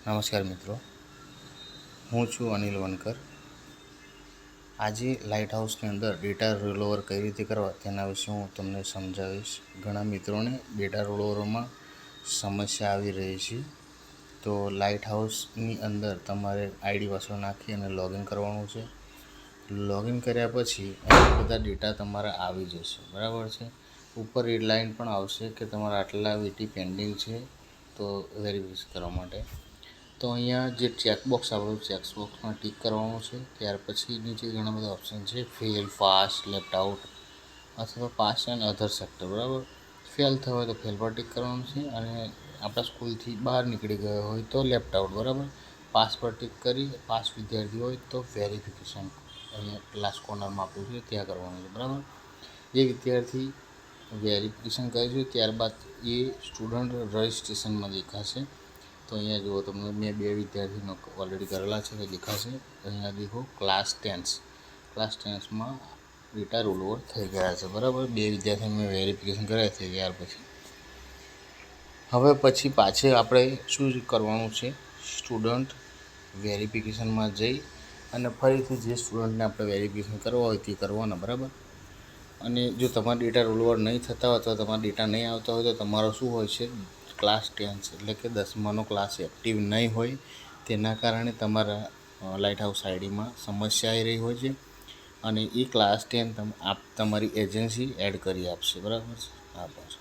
નમસ્કાર મિત્રો, હું છું અનિલ વનકર। આજે લાઇટ હાઉસની અંદર ડેટા રોલઓવર કઈ રીતે કરવા તેના વિશે હું તમને સમજાવીશ। ઘણા મિત્રોને ડેટા રોલઓવરમાં સમસ્યા આવી રહી છે। તો લાઇટ હાઉસની અંદર તમારે આઈડી પાસવર્ડ નાખી અને લોગિન કરવાનું છે। લોગિન કર્યા પછી એના બધા ડેટા તમારા આવી જશે, બરાબર છે। ઉપર રેડ લાઇન પણ આવશે કે તમારા આટલા વીટી પેન્ડિંગ છે, તો વેરિફિકેશન કરવા માટે। તો અહીંયા જે ચેકબોક્સ આપણું ચેકબોક્સમાં ટિક કરવાનું છે। ત્યાર પછી નીચે ઘણા બધા ઓપ્શન છે, ફેલ, પાસ, લેફ્ટ આઉટ અથવા પાસ એન્ડ અધર સેક્ટર, બરાબર। ફેલ થયો હોય તો ફેલ પર ટિક કરવાનું છે અને આપણા સ્કૂલથી બહાર નીકળી ગયો હોય તો લેફ્ટ આઉટ, બરાબર। પાસ પર ટિક કરી પાસ વિદ્યાર્થી હોય તો વેરિફિકેશન અહીંયા લાસ્ટ કોર્નરમાં આપ્યું છે ત્યાં કરવાનું છે, બરાબર। જે વિદ્યાર્થી વેરિફિકેશન કરીશું ત્યારબાદ એ સ્ટુડન્ટ રજિસ્ટ્રેશનમાં દેખાશે। તો અહીંયા જુઓ, તમને મેં 2 વિદ્યાર્થીનો ઓલરેડી કરેલા છે, તો દેખાશે। અહીંયા દેખો ક્લાસ 10માં ડેટા રોલઓવર થઈ ગયા છે, બરાબર। 2 વિદ્યાર્થી મેં વેરિફિકેશન કર્યા છે। ત્યાર પછી પાછળ આપણે શું કરવાનું છે, સ્ટુડન્ટ વેરિફિકેશનમાં જઈ અને ફરીથી જે સ્ટુડન્ટને આપણે વેરિફિકેશન કરવા હોય તે કરવાના, બરાબર। અને જો તમારા ડેટા રોલઓવર નહીં થતા હોય અથવા તમારા ડેટા નહીં આવતા હોય તો તમારો શું હોય છે, ક્લાસ 10 એટલે કે 10માનો ક્લાસ એક્ટિવ નહીં હોય, તેના કારણે તમારા લાઇટ હાઉસ આઈડીમાં સમસ્યા આવી રહી હોય છે અને એ ક્લાસ 10 તમારી એજન્સી એડ કરી આપશે, બરાબર છે। આભાર।